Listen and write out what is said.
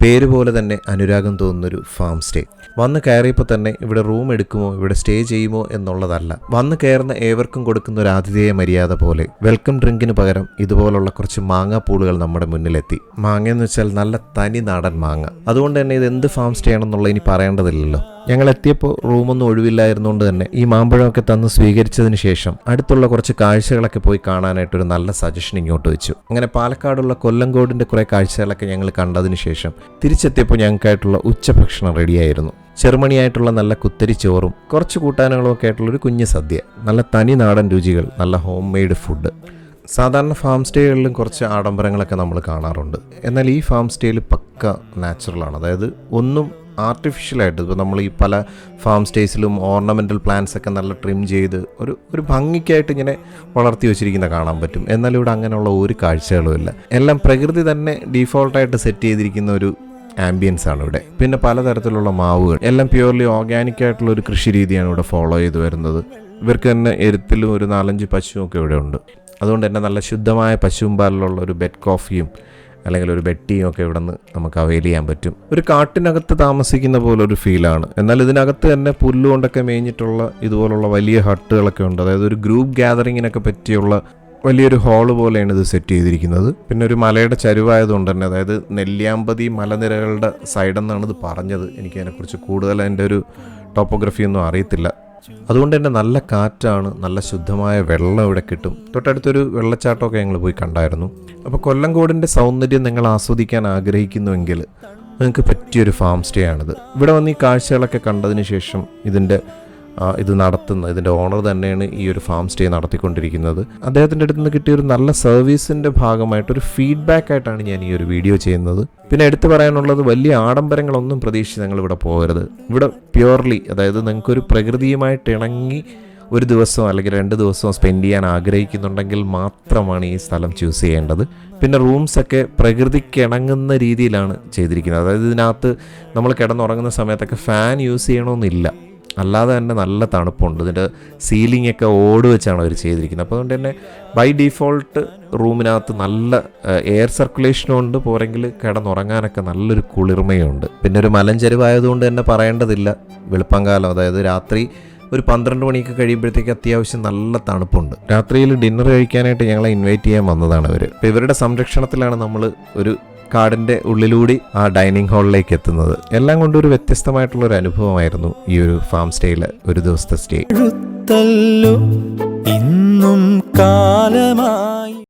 പേര് പോലെ തന്നെ അനുരാഗം തോന്നുന്നൊരു ഫാം സ്റ്റേ. വന്ന് കയറിയപ്പോൾ തന്നെ ഇവിടെ റൂം എടുക്കുമോ, ഇവിടെ സ്റ്റേ ചെയ്യുമോ എന്നുള്ളതല്ല. വന്ന് കയറുന്ന ഏവർക്കും കൊടുക്കുന്ന ഒരു ആതിഥേയ മര്യാദ പോലെ വെൽക്കം ഡ്രിങ്കിന് പകരം ഇതുപോലുള്ള കുറച്ച് മാങ്ങാപ്പൂളുകൾ നമ്മുടെ മുന്നിലെത്തി. മാങ്ങയെന്ന് വെച്ചാൽ നല്ല തനി നാടൻ മാങ്ങ. അതുകൊണ്ട് തന്നെ ഇത് എന്ത് ഫാം സ്റ്റേ ആണെന്നുള്ള ഇനി പറയേണ്ടതില്ലല്ലോ. ഞങ്ങൾ എത്തിയപ്പോൾ റൂമൊന്നും ഒഴിവില്ലായിരുന്നുകൊണ്ട് തന്നെ ഈ മാമ്പഴമൊക്കെ തന്ന് സ്വീകരിച്ചതിന് ശേഷം അടുത്തുള്ള കുറച്ച് കാഴ്ചകളൊക്കെ പോയി കാണാനായിട്ടൊരു നല്ല സജഷൻ ഇങ്ങോട്ട് വെച്ചു. അങ്ങനെ പാലക്കാടുള്ള കൊല്ലങ്കോടിൻ്റെ കുറേ കാഴ്ചകളൊക്കെ ഞങ്ങൾ കണ്ടതിന് ശേഷം തിരിച്ചെത്തിയപ്പോൾ ഞങ്ങൾക്കായിട്ടുള്ള ഉച്ചഭക്ഷണം റെഡിയായിരുന്നു. ചെറുമണിയായിട്ടുള്ള നല്ല കുത്തരി ചോറും കുറച്ച് കൂട്ടാനുകളും ഒക്കെ ആയിട്ടുള്ളൊരു കുഞ്ഞു സദ്യ, നല്ല തനി നാടൻ രുചികൾ, നല്ല ഹോം മെയ്ഡ് ഫുഡ്. സാധാരണ ഫാം സ്റ്റേകളിലും കുറച്ച് ആഡംബരങ്ങളൊക്കെ നമ്മൾ കാണാറുണ്ട്. എന്നാൽ ഈ ഫാം സ്റ്റേയിൽ പക്ക നാച്ചുറലാണ്. അതായത് ഒന്നും ആർട്ടിഫിഷ്യലായിട്ട്, ഇപ്പോൾ നമ്മൾ ഈ പല ഫാം സ്റ്റേസിലും ഓർണമെൻ്റൽ പ്ലാന്റ്സ് ഒക്കെ നല്ല ട്രിം ചെയ്ത് ഒരു ഭംഗിക്കായിട്ട് ഇങ്ങനെ വളർത്തി വെച്ചിരിക്കുന്ന കാണാൻ പറ്റും. എന്നാൽ ഇവിടെ അങ്ങനെയുള്ള ഒരു കാഴ്ചകളും ഇല്ല. എല്ലാം പ്രകൃതി തന്നെ ഡീഫോൾട്ടായിട്ട് സെറ്റ് ചെയ്തിരിക്കുന്ന ഒരു ആംബിയൻസ് ആണ് ഇവിടെ. പിന്നെ പലതരത്തിലുള്ള മാവുകൾ, എല്ലാം പ്യുവർലി ഓർഗാനിക് ആയിട്ടുള്ള ഒരു കൃഷി രീതിയാണ് ഇവിടെ ഫോളോ ചെയ്ത് വരുന്നത്. ഇവർക്ക് തന്നെ എരുത്തിലും ഒരു 4-5 പശുവും ഒക്കെ ഇവിടെ ഉണ്ട്. അതുകൊണ്ട് തന്നെ നല്ല ശുദ്ധമായ പശുവും പാലിലുള്ള ഒരു ബെഡ് കോഫിയും അല്ലെങ്കിൽ ഒരു ബെഡ് ടീയും ഒക്കെ ഇവിടെ നിന്ന് നമുക്ക് അവൈൽ ചെയ്യാൻ പറ്റും. ഒരു കാട്ടിനകത്ത് താമസിക്കുന്ന പോലെ ഒരു ഫീലാണ്. എന്നാൽ ഇതിനകത്ത് തന്നെ പുല്ലുകൊണ്ടൊക്കെ മേഞ്ഞിട്ടുള്ള ഇതുപോലുള്ള വലിയ ഹട്ടുകളൊക്കെ ഉണ്ട്. അതായത് ഒരു ഗ്രൂപ്പ് ഗ്യാതറിങ്ങിനൊക്കെ പറ്റിയുള്ള വലിയൊരു ഹാള് പോലെയാണ് ഇത് സെറ്റ് ചെയ്തിരിക്കുന്നത്. പിന്നെ ഒരു മലയുടെ ചരിവായതുകൊണ്ട് തന്നെ, അതായത് നെല്ലിയാമ്പതി മലനിരകളുടെ സൈഡെന്നാണ് ഇത് പറഞ്ഞത്. എനിക്കതിനെക്കുറിച്ച് കൂടുതൽ അതിൻ്റെ ഒരു ടോപ്പോഗ്രഫി ഒന്നും അറിയത്തില്ല. അതുകൊണ്ട് തന്നെ നല്ല കാറ്റാണ്, നല്ല ശുദ്ധമായ വെള്ളം ഇവിടെ കിട്ടും. തൊട്ടടുത്തൊരു വെള്ളച്ചാട്ടമൊക്കെ ഞങ്ങൾ പോയി കണ്ടായിരുന്നു. അപ്പോൾ കൊല്ലങ്കോടിൻ്റെ സൗന്ദര്യം നിങ്ങൾ ആസ്വദിക്കാൻ ആഗ്രഹിക്കുന്നുവെങ്കിൽ നിങ്ങൾക്ക് പറ്റിയൊരു ഫാം സ്റ്റേ ആണിത്. ഇവിടെ വന്ന് ഈ കാഴ്ചകളൊക്കെ കണ്ടതിന് ശേഷം ഇതിൻ്റെ ഓണർ തന്നെയാണ് ഈ ഒരു ഫാം സ്റ്റേ നടത്തിക്കൊണ്ടിരിക്കുന്നത്. അദ്ദേഹത്തിൻ്റെ അടുത്ത് നിന്ന് കിട്ടിയ ഒരു നല്ല സർവീസിൻ്റെ ഭാഗമായിട്ടൊരു ഫീഡ്ബാക്ക് ആയിട്ടാണ് ഞാൻ ഈ ഒരു വീഡിയോ ചെയ്യുന്നത്. പിന്നെ എടുത്തു പറയാനുള്ളത്, വലിയ ആഡംബരങ്ങളൊന്നും പ്രതീക്ഷിച്ച് നിങ്ങൾ ഇവിടെ പോകരുത്. ഇവിടെ പ്യുവർലി, അതായത് നിങ്ങൾക്കൊരു പ്രകൃതിയുമായിട്ട് ഇണങ്ങി ഒരു ദിവസമോ അല്ലെങ്കിൽ 2 ദിവസമോ സ്പെൻഡ് ചെയ്യാൻ ആഗ്രഹിക്കുന്നുണ്ടെങ്കിൽ മാത്രമാണ് ഈ സ്ഥലം ചൂസ് ചെയ്യേണ്ടത്. പിന്നെ റൂംസൊക്കെ പ്രകൃതിക്ക് ഇണങ്ങുന്ന രീതിയിലാണ് ചെയ്തിരിക്കുന്നത്. അതായത് ഇതിനകത്ത് നമ്മൾ കിടന്നുറങ്ങുന്ന സമയത്തൊക്കെ ഫാൻ യൂസ് ചെയ്യണമെന്നില്ല. അല്ലാതെ തന്നെ നല്ല തണുപ്പുണ്ട്. ഇതിൻ്റെ സീലിംഗ് ഒക്കെ ഓട് വെച്ചാണ് അവർ ചെയ്തിരിക്കുന്നത്. അപ്പോൾ അതുകൊണ്ട് തന്നെ ബൈ ഡീഫോൾട്ട് റൂമിനകത്ത് നല്ല എയർ സർക്കുലേഷനും ഉണ്ട്. പോരെങ്കിൽ കിടന്നുറങ്ങാനൊക്കെ നല്ലൊരു കുളിർമയുണ്ട്. പിന്നെ ഒരു മലഞ്ചെരുവായതുകൊണ്ട് തന്നെ പറയേണ്ടതില്ല. വെളുപ്പംകാലം, അതായത് രാത്രി ഒരു 12 മണിയൊക്കെ കഴിയുമ്പോഴത്തേക്ക് അത്യാവശ്യം നല്ല തണുപ്പുണ്ട്. രാത്രിയിൽ ഡിന്നർ കഴിക്കാനായിട്ട് ഞങ്ങളെ ഇൻവൈറ്റ് ചെയ്യാൻ വന്നതാണ് ഇവർ. അപ്പോൾ ഇവരുടെ സംരക്ഷണത്തിലാണ് നമ്മൾ ഒരു കാടിൻ്റെ ഉള്ളിലൂടെ ആ ഡൈനിങ് ഹാളിലേക്ക് എത്തുന്നത്. എല്ലാം കൊണ്ടും ഒരു വ്യത്യസ്തമായിട്ടുള്ളൊരു അനുഭവമായിരുന്നു ഈ ഒരു ഫാം സ്റ്റേയിലെ ഒരു ദിവസത്തെ സ്റ്റേ.